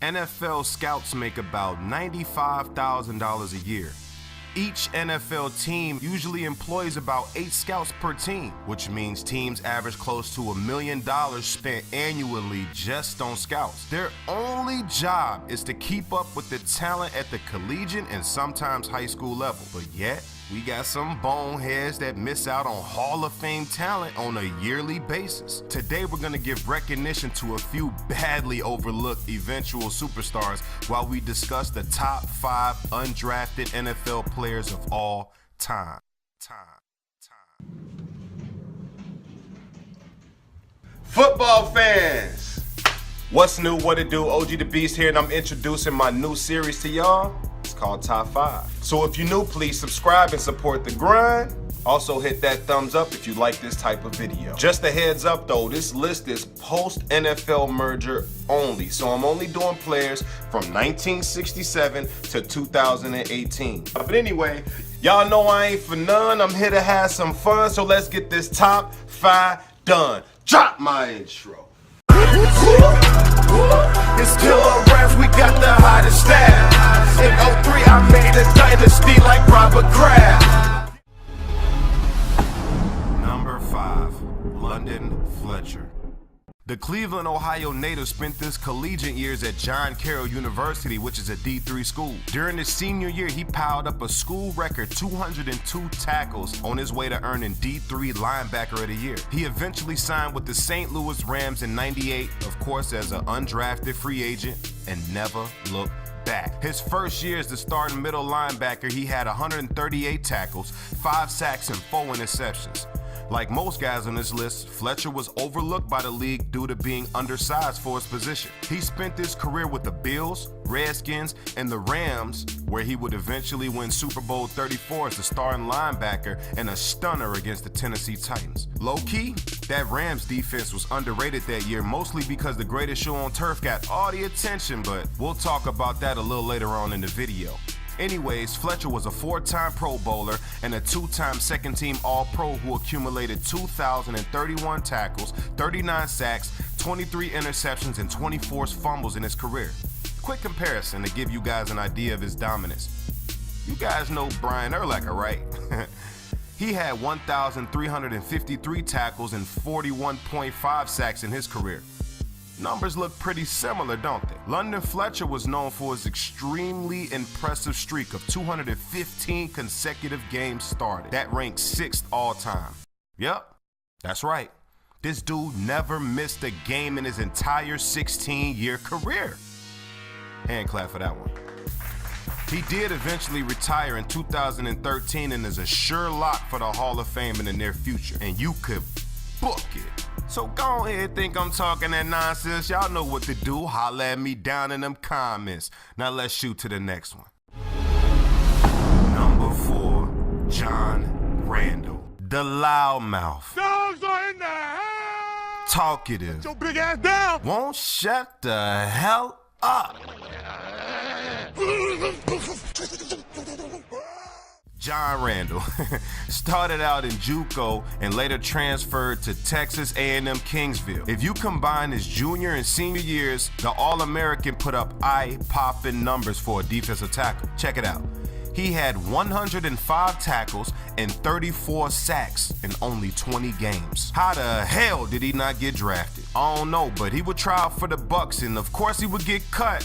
NFL scouts make about $95,000 a year. Each NFL team usually employs about 8 scouts per team, which means teams average close to $1 million spent annually just on scouts. Their only job is to keep up with the talent at the collegiate and sometimes high school level. But yet, we got some boneheads that miss out on Hall of Fame talent on a yearly basis. Today, we're gonna give recognition to a few badly overlooked eventual superstars while we discuss the top 5 undrafted NFL players of all time. Football fans! What's new, what it do? OG the Beast here, and I'm introducing my new series to y'all. It's called Top 5. So if you're new, please subscribe and support the grind. Also hit that thumbs up if you like this type of video. Just a heads up though, this list is post-NFL merger only. So I'm only doing players from 1967 to 2018. But anyway, y'all know I ain't for none. I'm here to have some fun. So let's get this top 5 done. Drop my intro. It's killer raps, we got the hottest staff. In 03, I made a dynasty like Robert Kraft. Number 5, London Fletcher. The Cleveland, Ohio native spent his collegiate years at John Carroll University, which is a D3 school. During his senior year, he piled up a school record 202 tackles on his way to earning D3 Linebacker of the Year. He eventually signed with the St. Louis Rams in '98, of course as an undrafted free agent, and never looked back. His first year as the starting middle linebacker, he had 138 tackles, 5 sacks, and 4 interceptions. Like most guys on this list, Fletcher was overlooked by the league due to being undersized for his position. He spent his career with the Bills, Redskins, and the Rams, where he would eventually win Super Bowl 34 as the starting linebacker and a stunner against the Tennessee Titans. Low-key, that Rams defense was underrated that year, mostly because the greatest show on turf got all the attention, but we'll talk about that a little later on in the video. Anyways, Fletcher was a 4-time Pro Bowler and a 2-time second-team All-Pro who accumulated 2,031 tackles, 39 sacks, 23 interceptions, and 24 fumbles in his career. Quick comparison to give you guys an idea of his dominance. You guys know Brian Urlacher, right? He had 1,353 tackles and 41.5 sacks in his career. Numbers look pretty similar, don't they? London Fletcher was known for his extremely impressive streak of 215 consecutive games started. That ranks 6th all time. Yep, that's right. This dude never missed a game in his entire 16-year career. Hand clap for that one. He did eventually retire in 2013 and is a sure lock for the Hall of Fame in the near future. And you could book it. So go ahead, think I'm talking that nonsense. Y'all know what to do. Holla at me down in them comments. Now let's shoot to the next one. Number 4, John Randle. The loudmouth. Dogs are in the house. Talkative. Put your big ass down. Won't shut the hell up. John Randle started out in JUCO and later transferred to Texas A&M Kingsville. If you combine his junior and senior years, the All-American put up eye-popping numbers for a defensive tackle. Check it out. He had 105 tackles and 34 sacks in only 20 games. How the hell did he not get drafted? I don't know, but he would try out for the Bucks and of course he would get cut.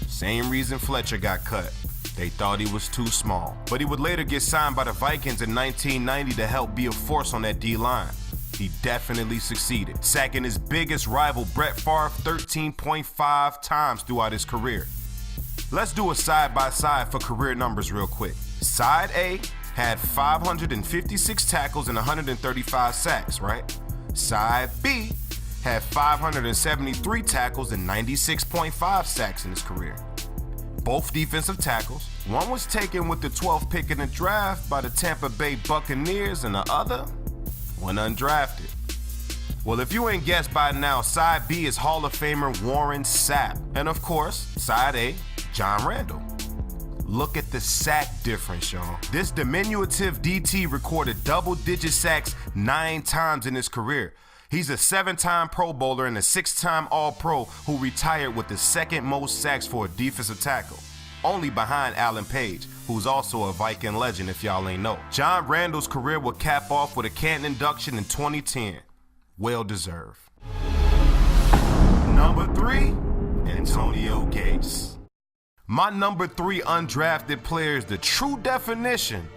Same reason Fletcher got cut. They thought he was too small. But he would later get signed by the Vikings in 1990 to help be a force on that D-line. He definitely succeeded, sacking his biggest rival Brett Favre 13.5 times throughout his career. Let's do a side-by-side for career numbers real quick. Side A had 556 tackles and 135 sacks, right? Side B had 573 tackles and 96.5 sacks in his career. Both defensive tackles. One was taken with the 12th pick in the draft by the Tampa Bay Buccaneers and the other one undrafted. Well, if you ain't guessed by now, Side B is Hall of Famer Warren Sapp. And of course, Side A, John Randle. Look at the sack difference, y'all. This diminutive DT recorded double-digit sacks 9 times in his career. He's a 7-time Pro Bowler and a 6-time All-Pro who retired with the second most sacks for a defensive tackle, only behind Alan Page, who's also a Viking legend if y'all ain't know. John Randle's career will cap off with a Canton induction in 2010. Well deserved. Number 3, Antonio Gates. My number 3 undrafted player is the true definition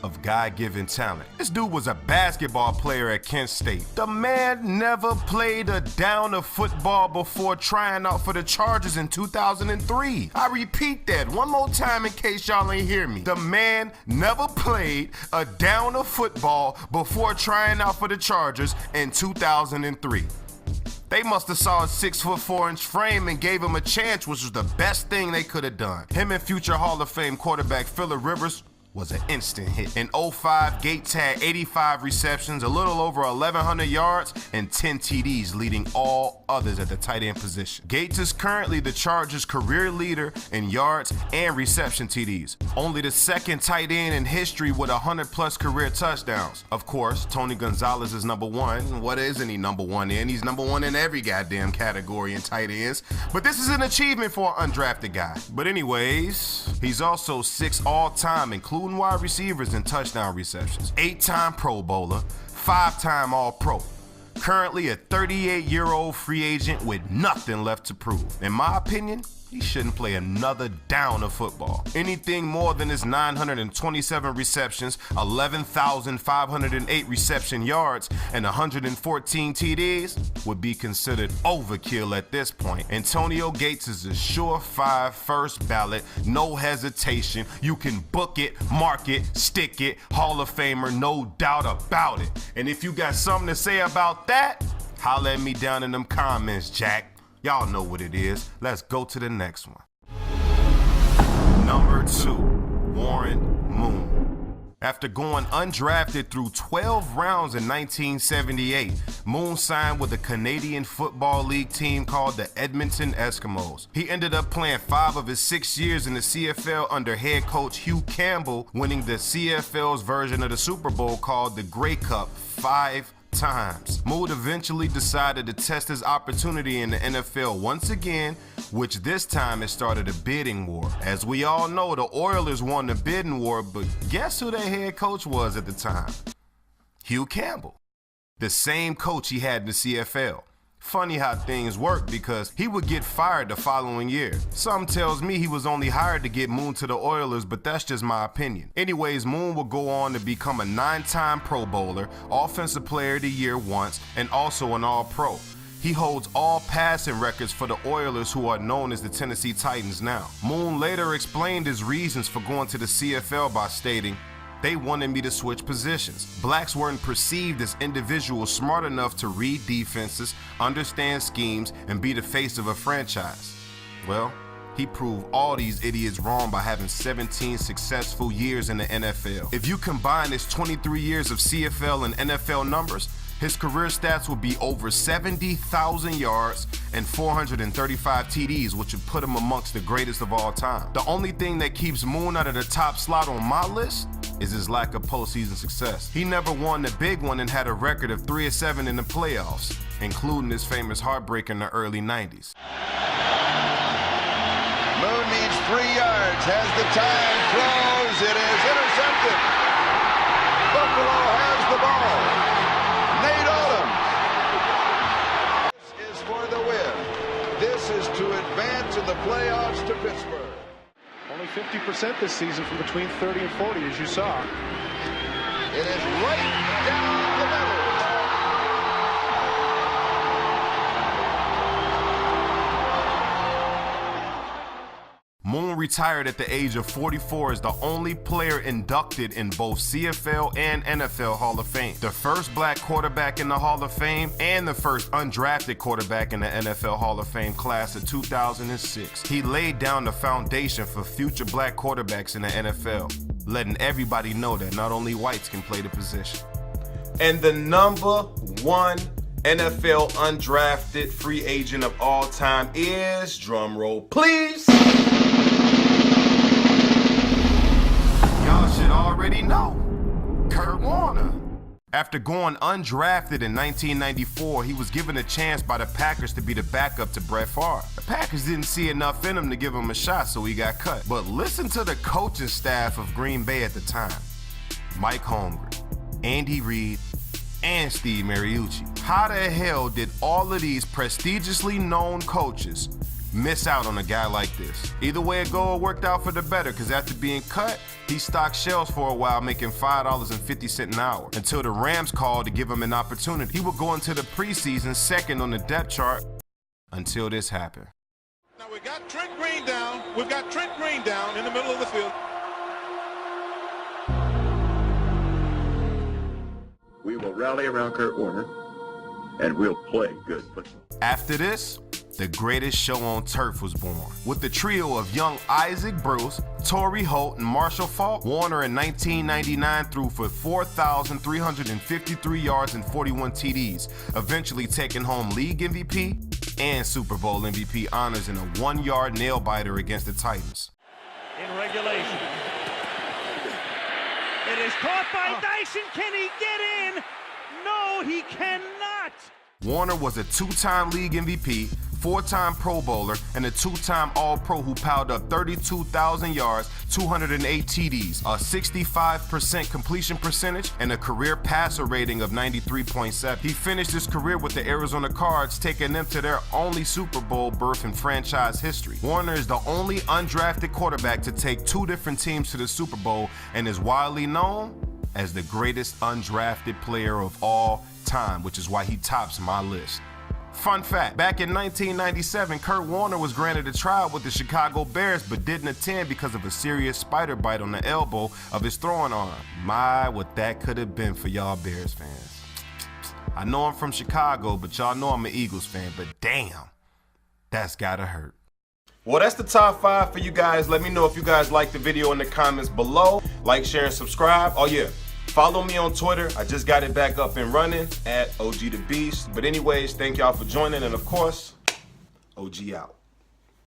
of God-given talent. This dude was a basketball player at Kent State. The man never played a down of football before trying out for the Chargers in 2003. I repeat that one more time in case y'all ain't hear me. The man never played a down of football before trying out for the Chargers in 2003. They must have saw a 6'4" frame and gave him a chance, which was the best thing they could have done. Him and future Hall of Fame quarterback Phillip Rivers was an instant hit. In 05, Gates had 85 receptions, a little over 1,100 yards, and 10 TDs, leading all others at the tight end position. Gates is currently the Chargers' career leader in yards and reception TDs. Only the second tight end in history with 100-plus career touchdowns. Of course, Tony Gonzalez is number 1. What isn't he number 1 in? He's number 1 in every goddamn category in tight ends. But this is an achievement for an undrafted guy. But anyways, he's also 6th all-time, including wide receivers and touchdown receptions. 8-time Pro Bowler, 5-time All-Pro. Currently a 38-year-old free agent with nothing left to prove. In my opinion, he shouldn't play another down of football. Anything more than his 927 receptions, 11,508 reception yards, and 114 TDs would be considered overkill at this point. Antonio Gates is a surefire first ballot, no hesitation. You can book it, mark it, stick it, Hall of Famer, no doubt about it. And if you got something to say about that, holla at me down in them comments, Jack. Y'all know what it is. Let's go to the next one. Number 2, Warren Moon. After going undrafted through 12 rounds in 1978, Moon signed with a Canadian Football League team called the Edmonton Eskimos. He ended up playing 5 of his 6 years in the CFL under head coach Hugh Campbell, winning the CFL's version of the Super Bowl called the Grey Cup 5 times. Mood eventually decided to test his opportunity in the NFL once again, which this time it started a bidding war. As we all know, the Oilers won the bidding war, but guess who their head coach was at the time? Hugh Campbell, the same coach he had in the CFL. Funny how things work because he would get fired the following year. Some tells me he was only hired to get Moon to the Oilers, but that's just my opinion. Anyways, Moon would go on to become a 9-time Pro Bowler, Offensive Player of the Year once, and also an All-Pro. He holds all passing records for the Oilers, who are known as the Tennessee Titans now. Moon later explained his reasons for going to the CFL by stating, "They wanted me to switch positions. Blacks weren't perceived as individuals smart enough to read defenses, understand schemes, and be the face of a franchise." Well, he proved all these idiots wrong by having 17 successful years in the NFL. If you combine his 23 years of CFL and NFL numbers, his career stats would be over 70,000 yards and 435 TDs, which would put him amongst the greatest of all time. The only thing that keeps Moon out of the top slot on my list is his lack of postseason success. He never won the big one and had a record of 3-7 in the playoffs, including his famous heartbreak in the early 90s. Moon needs 3 yards, has the time, throws, it is intercepted. Buffalo has the ball. Nate Odoms. This is for the win. This is to advance in the playoffs to Pittsburgh. Only 50% this season from between 30 and 40, as you saw. It is right down the middle. Moon retired at the age of 44 as the only player inducted in both CFL and NFL Hall of Fame. The first black quarterback in the Hall of Fame and the first undrafted quarterback in the NFL Hall of Fame class of 2006. He laid down the foundation for future black quarterbacks in the NFL, letting everybody know that not only whites can play the position. And the number 1 NFL undrafted free agent of all time is, drum roll please, y'all should already know, Kurt Warner. After going undrafted in 1994, he was given a chance by the Packers to be the backup to Brett Favre. The Packers didn't see enough in him to give him a shot, so he got cut. But listen to the coaching staff of Green Bay at the time. Mike Holmgren, Andy Reid, and Steve Mariucci. How the hell did all of these prestigiously known coaches miss out on a guy like this? Either way it go, it worked out for the better, because after being cut, he stocked shelves for a while, making $5.50 an hour, until the Rams called to give him an opportunity. He would go into the preseason second on the depth chart until this happened. Now we got Trent Green down. We've got Trent Green down in the middle of the field. We will rally around Kurt Warner, and we'll play good football. After this, the greatest show on turf was born. With the trio of young Isaac Bruce, Torrey Holt, and Marshall Faulk, Warner in 1999 threw for 4,353 yards and 41 TDs, eventually taking home league MVP and Super Bowl MVP honors in a 1-yard nail-biter against the Titans. In regulation. It is caught by Dyson. Can he get in? No, he cannot. Warner was a 2-time league MVP, 4-time Pro Bowler, and a 2-time All-Pro who piled up 32,000 yards, 208 TDs, a 65% completion percentage, and a career passer rating of 93.7. He finished his career with the Arizona Cardinals, taking them to their only Super Bowl berth in franchise history. Warner is the only undrafted quarterback to take 2 different teams to the Super Bowl and is widely known as the greatest undrafted player of all time, which is why he tops my list. Fun fact, back in 1997, Kurt Warner was granted a trial with the Chicago Bears but didn't attend because of a serious spider bite on the elbow of his throwing arm. My, what that could have been for y'all Bears fans. I know I'm from Chicago, but y'all know I'm an Eagles fan, but damn, that's gotta hurt. Well, that's the top 5 for you guys. Let me know if you guys like the video in the comments below. Like, share, and subscribe. Oh yeah, follow me on Twitter. I just got it back up and running at OG the Beast. But anyways, thank y'all for joining, and of course, OG out.